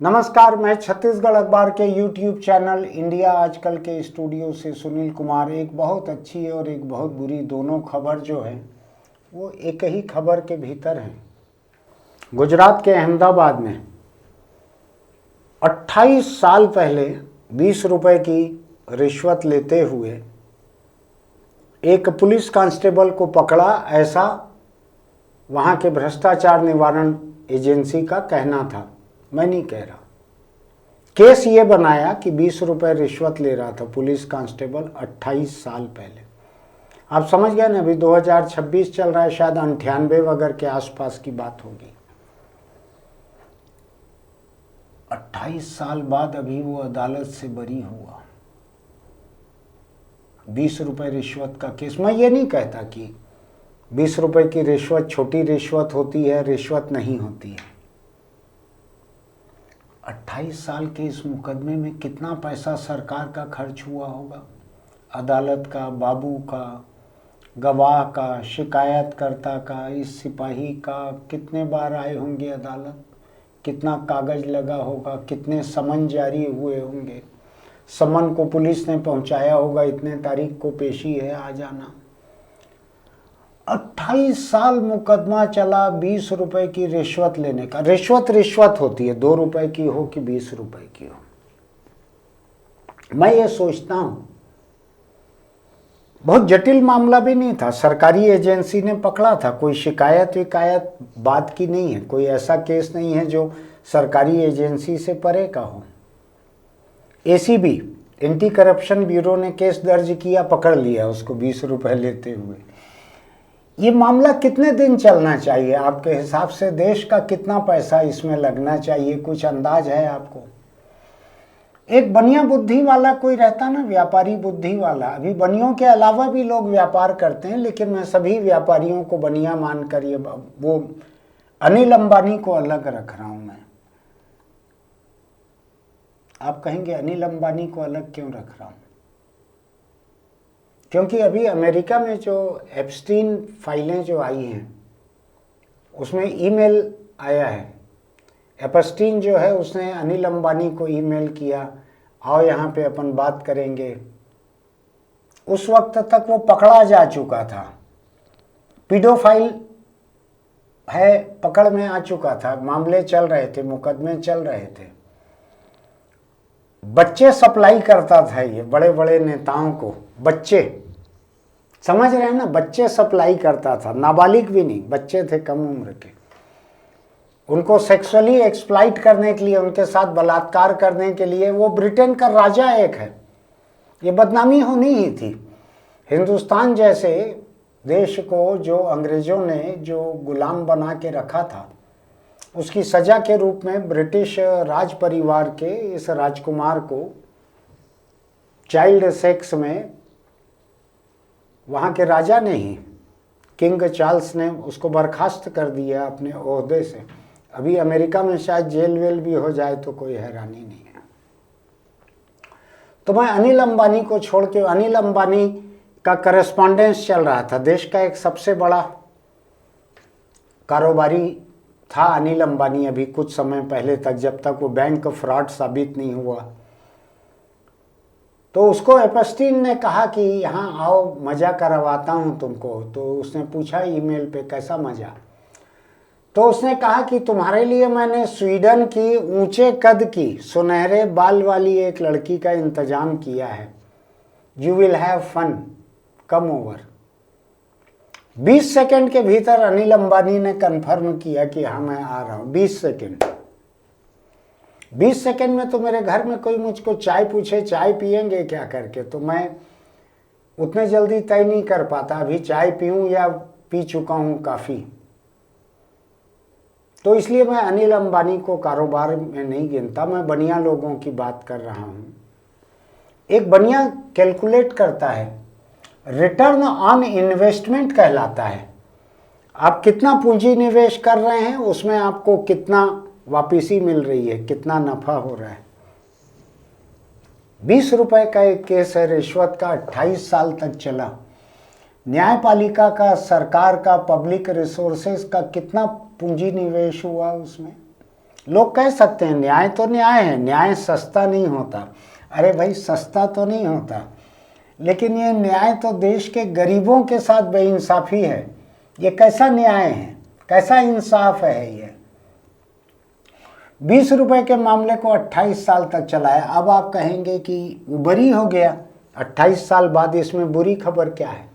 नमस्कार, मैं छत्तीसगढ़ अखबार के YouTube चैनल इंडिया आजकल के स्टूडियो से सुनील कुमार। एक बहुत अच्छी और एक बहुत बुरी दोनों खबर जो है वो एक ही खबर के भीतर है। गुजरात के अहमदाबाद में 28 साल पहले 20 रुपए की रिश्वत लेते हुए एक पुलिस कांस्टेबल को पकड़ा, ऐसा वहाँ के भ्रष्टाचार निवारण एजेंसी का कहना था। मैं नहीं कह रहा। केस ये बनाया कि 20 रुपए रिश्वत ले रहा था पुलिस कांस्टेबल 28 साल पहले। आप समझ गए ना, अभी 2026 चल रहा है, शायद 98 वगैरह के आसपास की बात होगी। 28 साल बाद अभी वो अदालत से बरी हुआ। 20 रुपए रिश्वत का केस। मैं ये नहीं कहता कि 20 रुपए की रिश्वत छोटी रिश्वत होती है, रिश्वत नहीं होती है। 28 साल के इस मुकदमे में कितना पैसा सरकार का खर्च हुआ होगा, अदालत का, बाबू का, गवाह का, शिकायतकर्ता का, इस सिपाही का, कितने बार आए होंगे अदालत, कितना कागज लगा होगा, कितने समन जारी हुए होंगे, समन को पुलिस ने पहुंचाया होगा, इतने तारीख को पेशी है, आ जाना। 28 साल मुकदमा चला 20 रुपए की रिश्वत लेने का। रिश्वत होती है, 2 रुपए की हो कि 20 रुपए की हो। मैं ये सोचता हूं बहुत जटिल मामला भी नहीं था, सरकारी एजेंसी ने पकड़ा था, कोई शिकायत विकायत बात की नहीं है, कोई ऐसा केस नहीं है जो सरकारी एजेंसी से परे का हो। एसीबी, एंटी करप्शन ब्यूरो ने केस दर्ज किया, पकड़ लिया उसको 20 रुपए लेते हुए। ये मामला कितने दिन चलना चाहिए आपके हिसाब से? देश का कितना पैसा इसमें लगना चाहिए, कुछ अंदाज है आपको? एक बनिया बुद्धि वाला कोई रहता ना, व्यापारी बुद्धि वाला। अभी बनियों के अलावा भी लोग व्यापार करते हैं, लेकिन मैं सभी व्यापारियों को बनिया मानकर ये वो अनिल अंबानी को अलग रख रहा हूं मैं। आप कहेंगे अनिल अंबानी को अलग क्यों रख रहा हूं? क्योंकि अभी अमेरिका में जो एप्स्टीन फाइलें जो आई हैं उसमें ईमेल आया है। एप्स्टीन जो है उसने अनिल अंबानी को ईमेल किया, आओ यहाँ पे अपन बात करेंगे। उस वक्त तक वो पकड़ा जा चुका था, पीडोफाइल है, पकड़ में आ चुका था, मामले चल रहे थे, मुकदमे चल रहे थे। बच्चे सप्लाई करता था ये बड़े बड़े नेताओं को, बच्चे, समझ रहे हैं ना, बच्चे सप्लाई करता था, नाबालिग भी नहीं, बच्चे थे कम उम्र के। उनको सेक्सुअली एक्सप्लॉइट करने के लिए, उनके साथ बलात्कार करने के लिए। वो ब्रिटेन का राजा एक है, ये बदनामी होनी ही थी। हिंदुस्तान जैसे देश को जो अंग्रेजों ने जो गुलाम बना के रखा था, उसकी सजा के रूप में ब्रिटिश राज परिवार के इस राजकुमार को चाइल्ड सेक्स में वहाँ के राजा ने ही, किंग चार्ल्स ने उसको बर्खास्त कर दिया अपने ओहदे से। अभी अमेरिका में शायद जेल वेल भी हो जाए तो कोई हैरानी नहीं है। तो मैं अनिल अंबानी को छोड़ के, अनिल अंबानी का करस्पॉन्डेंस चल रहा था, देश का एक सबसे बड़ा कारोबारी था अनिल अंबानी अभी कुछ समय पहले तक, जब तक वो बैंक फ्रॉड साबित नहीं हुआ। तो उसको एप्स्टीन ने कहा कि यहाँ आओ, मज़ा करवाता हूँ तुमको। तो उसने पूछा ईमेल पे, कैसा मज़ा? तो उसने कहा कि तुम्हारे लिए मैंने स्वीडन की ऊंचे कद की सुनहरे बाल वाली एक लड़की का इंतजाम किया है, you will have fun, come over. 20 second के भीतर अनिल अंबानी ने कंफर्म किया कि हाँ मैं आ रहा हूँ। 20 सेकंड, 20 सेकंड में तो मेरे घर में कोई मुझको चाय पूछे, चाय पिएंगे क्या करके, तो मैं उतने जल्दी तय नहीं कर पाता, अभी चाय पीऊँ या पी चुका हूँ काफ़ी। तो इसलिए मैं अनिल अंबानी को कारोबार में नहीं गिनता, मैं बनिया लोगों की बात कर रहा हूँ। एक बनिया कैलकुलेट करता है, रिटर्न ऑन इन्वेस्टमेंट कहलाता है। आप कितना पूंजी निवेश कर रहे हैं, उसमें आपको कितना वापसी मिल रही है, कितना नफा हो रहा है। 20 रुपए का एक केस है रिश्वत का, 28 साल तक चला। न्यायपालिका का, सरकार का, पब्लिक रिसोर्सेज का कितना पूंजी निवेश हुआ उसमें? लोग कह सकते हैं न्याय तो न्याय है, न्याय सस्ता नहीं होता। अरे भाई सस्ता तो नहीं होता, लेकिन ये न्याय तो देश के गरीबों के साथ बेइंसाफी है। ये कैसा न्याय है, कैसा इंसाफ है ये? 20 रुपए के मामले को 28 साल तक चलाया। अब आप कहेंगे कि बरी हो गया 28 साल बाद, इसमें बुरी खबर क्या है?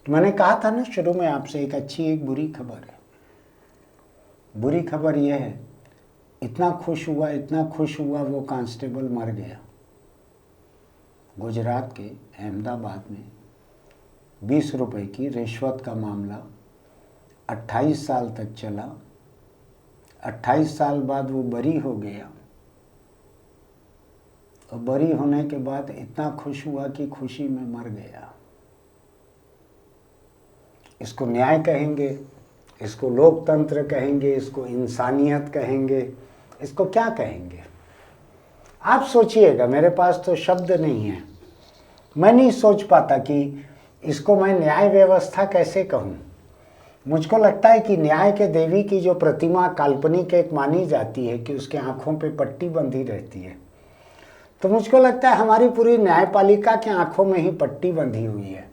मैंने कहा था ना शुरू में आपसे, एक अच्छी एक बुरी खबर है। बुरी खबर यह है, इतना खुश हुआ वो कांस्टेबल मर गया। गुजरात के अहमदाबाद में 20 रुपए की रिश्वत का मामला 28 साल तक चला। 28 साल बाद वो बरी हो गया, और बरी होने के बाद इतना खुश हुआ कि खुशी में मर गया। इसको न्याय कहेंगे, इसको लोकतंत्र कहेंगे, इसको इंसानियत कहेंगे, इसको क्या कहेंगे? आप सोचिएगा, मेरे पास तो शब्द नहीं है। मैं नहीं सोच पाता कि इसको मैं न्याय व्यवस्था कैसे कहूँ। मुझको लगता है कि न्याय के देवी की जो प्रतिमा काल्पनिक एक मानी जाती है कि उसके आँखों पे पट्टी बंधी रहती है, तो मुझको लगता है हमारी पूरी न्यायपालिका के आँखों में ही पट्टी बंधी हुई है।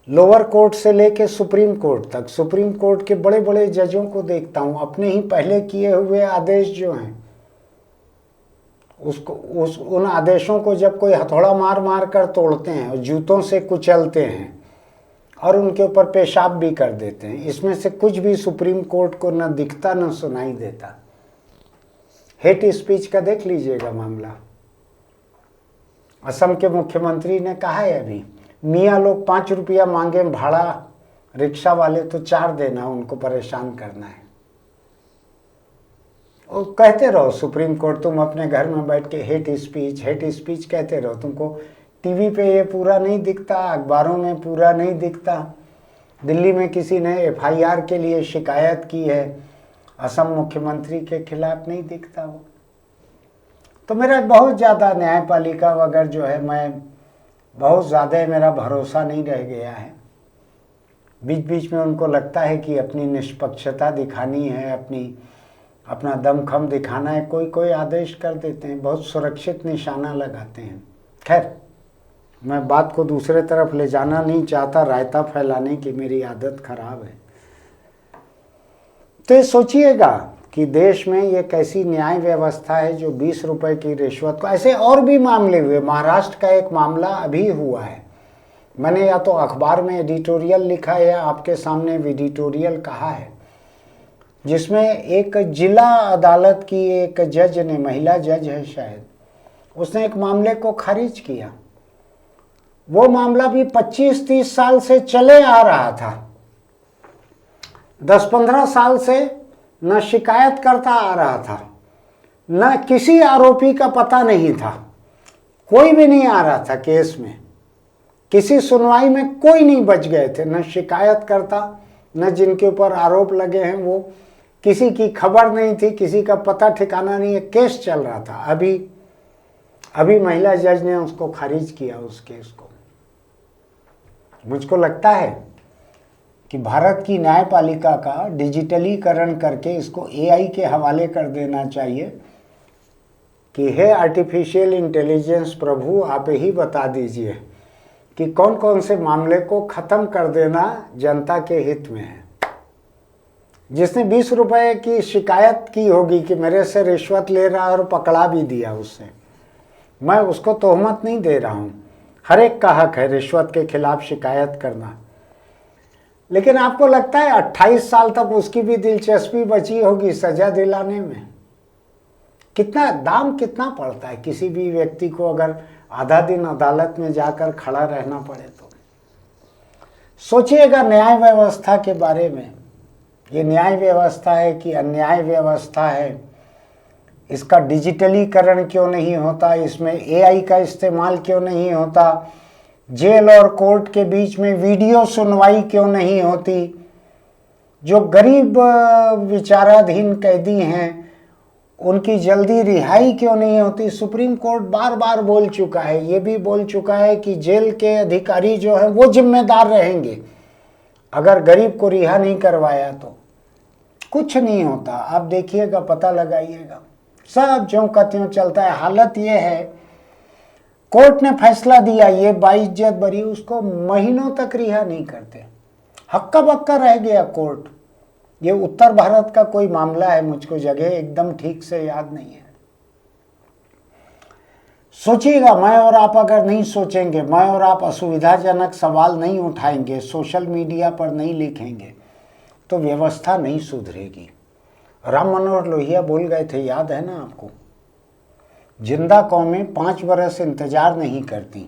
लोअर कोर्ट से लेके सुप्रीम कोर्ट तक, सुप्रीम कोर्ट के बड़े बड़े जजों को देखता हूँ, अपने ही पहले किए हुए आदेश जो हैं उन आदेशों को जब कोई हथौड़ा मार मार कर तोड़ते हैं और जूतों से कुचलते हैं और उनके ऊपर पेशाब भी कर देते हैं, इसमें से कुछ भी सुप्रीम कोर्ट को न दिखता न सुनाई देता। हेट स्पीच का देख लीजिएगा मामला। असम के मुख्यमंत्री ने कहा है अभी, मियाँ लोग 5 रुपया मांगे भाड़ा, रिक्शा वाले तो 4 देना, उनको परेशान करना है। और कहते रहो सुप्रीम कोर्ट, तुम अपने घर में बैठ के हेट स्पीच कहते रहो। तुमको टीवी पे ये पूरा नहीं दिखता, अखबारों में पूरा नहीं दिखता। दिल्ली में किसी ने FIR के लिए शिकायत की है असम मुख्यमंत्री के खिलाफ, नहीं दिखता वो। तो मेरा बहुत ज़्यादा न्यायपालिका वगैरह जो है, मैं बहुत ज़्यादा मेरा भरोसा नहीं रह गया है। बीच बीच में उनको लगता है कि अपनी निष्पक्षता दिखानी है, अपना दमखम दिखाना है, कोई आदेश कर देते हैं, बहुत सुरक्षित निशाना लगाते हैं। खैर, मैं बात को दूसरे तरफ ले जाना नहीं चाहता, रायता फैलाने की मेरी आदत खराब है। तो ये सोचिएगा कि देश में ये कैसी न्याय व्यवस्था है जो 20 रुपए की रिश्वत को, ऐसे और भी मामले हुए। महाराष्ट्र का एक मामला अभी हुआ है, मैंने या तो अखबार में एडिटोरियल लिखा है या आपके सामने एडिटोरियल कहा है, जिसमें एक जिला अदालत की एक जज ने, महिला जज है शायद, उसने एक मामले को खारिज किया। वो मामला भी 25-30 साल से चले आ रहा था, 10-15 साल से न शिकायत करता आ रहा था, न किसी आरोपी का पता नहीं था, कोई भी नहीं आ रहा था केस में, किसी सुनवाई में कोई नहीं बच गए थे, न शिकायत करता, न जिनके ऊपर आरोप लगे हैं वो, किसी की खबर नहीं थी, किसी का पता ठिकाना नहीं है, केस चल रहा था। अभी महिला जज ने उसको खारिज किया, उस केस को। मुझको लगता है कि भारत की न्यायपालिका का डिजिटलीकरण करके इसको AI के हवाले कर देना चाहिए कि हे आर्टिफिशियल इंटेलिजेंस प्रभु, आप ही बता दीजिए कि कौन कौन से मामले को ख़त्म कर देना जनता के हित में है। जिसने 20 रुपए की शिकायत की होगी कि मेरे से रिश्वत ले रहा और पकड़ा भी दिया उससे, मैं उसको तोहमत नहीं दे रहा हूँ, हर एक का हक है रिश्वत के खिलाफ शिकायत करना। लेकिन आपको लगता है 28 साल तक उसकी भी दिलचस्पी बची होगी सजा दिलाने में? कितना पड़ता है किसी भी व्यक्ति को अगर आधा दिन अदालत में जाकर खड़ा रहना पड़े तो? सोचिएगा न्याय व्यवस्था के बारे में। ये न्याय व्यवस्था है कि अन्याय व्यवस्था है? इसका डिजिटलीकरण क्यों नहीं होता? इसमें AI का इस्तेमाल क्यों नहीं होता? जेल और कोर्ट के बीच में वीडियो सुनवाई क्यों नहीं होती? जो गरीब विचाराधीन कैदी हैं उनकी जल्दी रिहाई क्यों नहीं होती? सुप्रीम कोर्ट बार बार बोल चुका है, ये भी बोल चुका है कि जेल के अधिकारी जो हैं वो जिम्मेदार रहेंगे अगर गरीब को रिहा नहीं करवाया तो। कुछ नहीं होता, आप देखिएगा, पता लगाइएगा, सब ज्यों का त्यों चलता है। हालत ये है, कोर्ट ने फैसला दिया, ये बाइज्जत बरी, उसको महीनों तक रिहा नहीं करते, हक्का बक्का रह गया कोर्ट। ये उत्तर भारत का कोई मामला है, मुझको जगह एकदम ठीक से याद नहीं है। सोचिएगा, मैं और आप अगर नहीं सोचेंगे, मैं और आप असुविधाजनक सवाल नहीं उठाएंगे, सोशल मीडिया पर नहीं लिखेंगे, तो व्यवस्था नहीं सुधरेगी। राम मनोहर लोहिया बोल गए थे, याद है ना आपको, जिंदा कौमें 5 बरस इंतजार नहीं करती।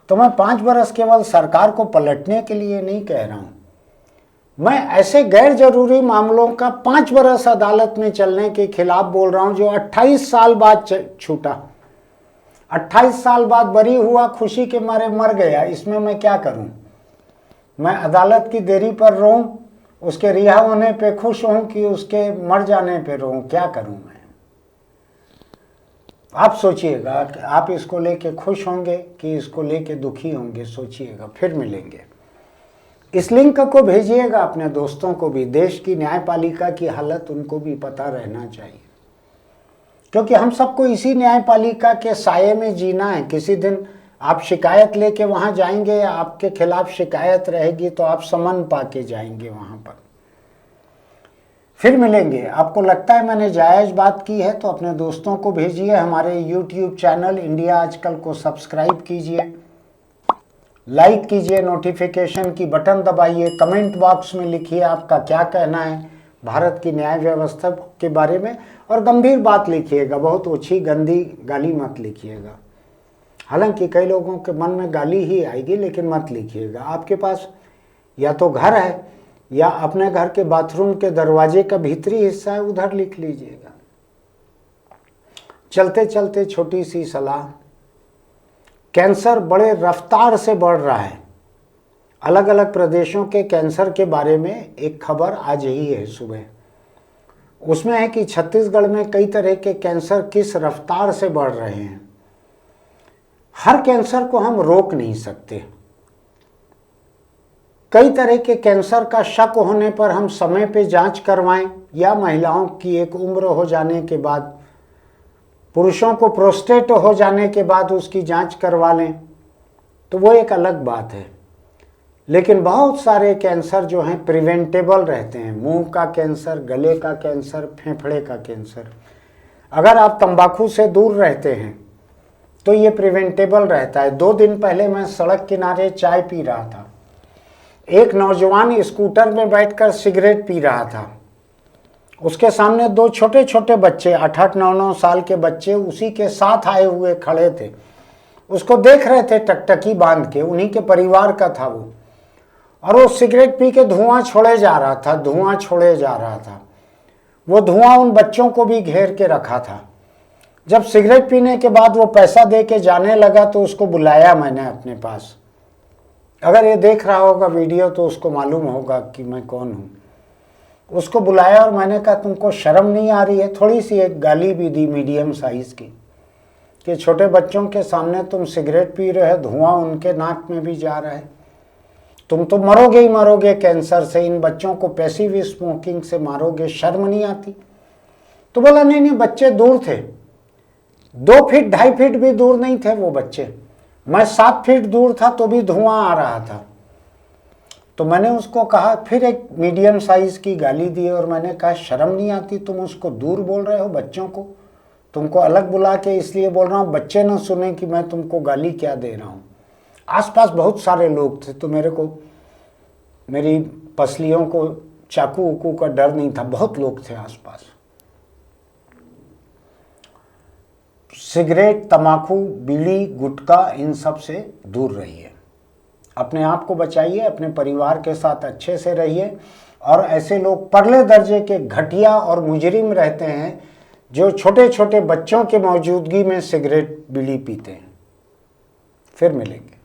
तो मैं 5 बरस केवल सरकार को पलटने के लिए नहीं कह रहा हूं, मैं ऐसे गैर जरूरी मामलों का 5 बरस अदालत में चलने के खिलाफ बोल रहा हूं, जो 28 साल बाद छूटा, 28 साल बाद बरी हुआ, खुशी के मारे मर गया। इसमें मैं क्या करूं? मैं अदालत की देरी पर रोऊं, उसके रिहा होने पे खुश हूं, कि उसके मर जाने पे रोऊं? क्या करूं मैं? आप सोचिएगा, आप इसको लेके खुश होंगे कि इसको लेके दुखी होंगे? सोचिएगा, फिर मिलेंगे। इस लिंक को भेजिएगा अपने दोस्तों को भी, देश की न्यायपालिका की हालत उनको भी पता रहना चाहिए, क्योंकि हम सबको इसी न्यायपालिका के साये में जीना है। किसी दिन आप शिकायत लेके वहां जाएंगे, आपके खिलाफ शिकायत रहेगी, तो आप समन पाके जाएंगे वहां पर। फिर मिलेंगे। आपको लगता है मैंने जायज बात की है तो अपने दोस्तों को भेजिए। हमारे YouTube चैनल इंडिया आजकल को सब्सक्राइब कीजिए, लाइक कीजिए, नोटिफिकेशन की बटन दबाइए, कमेंट बॉक्स में लिखिए आपका क्या कहना है भारत की न्याय व्यवस्था के बारे में, और गंभीर बात लिखिएगा, बहुत ओछी गंदी गाली मत लिखिएगा। हालांकि कई लोगों के मन में गाली ही आएगी, लेकिन मत लिखिएगा। आपके पास या तो घर है या अपने घर के बाथरूम के दरवाजे का भीतरी हिस्सा है, उधर लिख लीजिएगा। चलते चलते छोटी सी सलाह, कैंसर बड़े रफ्तार से बढ़ रहा है। अलग अलग प्रदेशों के कैंसर के बारे में एक खबर आज ही है सुबह, उसमें है कि छत्तीसगढ़ में कई तरह के कैंसर किस रफ्तार से बढ़ रहे हैं। हर कैंसर को हम रोक नहीं सकते, कई तरह के कैंसर का शक होने पर हम समय पे जांच करवाएं, या महिलाओं की एक उम्र हो जाने के बाद, पुरुषों को प्रोस्टेट हो जाने के बाद उसकी जांच करवा लें, तो वो एक अलग बात है। लेकिन बहुत सारे कैंसर जो हैं प्रिवेंटेबल रहते हैं, मुंह का कैंसर, गले का कैंसर, फेफड़े का कैंसर। अगर आप तंबाकू से दूर रहते हैं तो ये प्रिवेंटेबल रहता है। 2 दिन पहले मैं सड़क किनारे चाय पी रहा था, एक नौजवान स्कूटर में बैठकर सिगरेट पी रहा था, उसके सामने 2 छोटे छोटे बच्चे, 8-8, 9-9 साल के बच्चे उसी के साथ आए हुए खड़े थे, उसको देख रहे थे टकटकी बांध के, उन्हीं के परिवार का था वो, और वो सिगरेट पी के धुआं छोड़े जा रहा था, धुआं छोड़े जा रहा था। वो धुआं उन बच्चों को भी घेर के रखा था। जब सिगरेट पीने के बाद वो पैसा दे के जाने लगा तो उसको बुलाया मैंने अपने पास। अगर ये देख रहा होगा वीडियो तो उसको मालूम होगा कि मैं कौन हूँ। उसको बुलाया और मैंने कहा, तुमको शर्म नहीं आ रही है? थोड़ी सी एक गाली भी दी मीडियम साइज़ की, कि छोटे बच्चों के सामने तुम सिगरेट पी रहे हो, धुआं उनके नाक में भी जा रहा है, तुम तो मरोगे ही मरोगे कैंसर से, इन बच्चों को पैसिव स्मोकिंग से मारोगे, शर्म नहीं आती? तो बोला नहीं, बच्चे दूर थे, 2 फीट 2.5 फीट भी दूर नहीं थे वो बच्चे, मैं 7 फीट दूर था तो भी धुआं आ रहा था। तो मैंने उसको कहा, फिर एक मीडियम साइज की गाली दी, और मैंने कहा, शर्म नहीं आती? तुम उसको दूर बोल रहे हो बच्चों को, तुमको अलग बुला के इसलिए बोल रहा हूँ बच्चे न सुने कि मैं तुमको गाली क्या दे रहा हूँ। आसपास बहुत सारे लोग थे, तो मेरे को मेरी पसलियों को चाकू उकू का डर नहीं था, बहुत लोग थे आसपास। सिगरेट, तंबाकू, बीड़ी, गुटखा, इन सब से दूर रहिए, अपने आप को बचाइए, अपने परिवार के साथ अच्छे से रहिए। और ऐसे लोग परले दर्जे के घटिया और मुजरिम रहते हैं जो छोटे छोटे बच्चों के मौजूदगी में सिगरेट, बीड़ी पीते हैं। फिर मिलेंगे।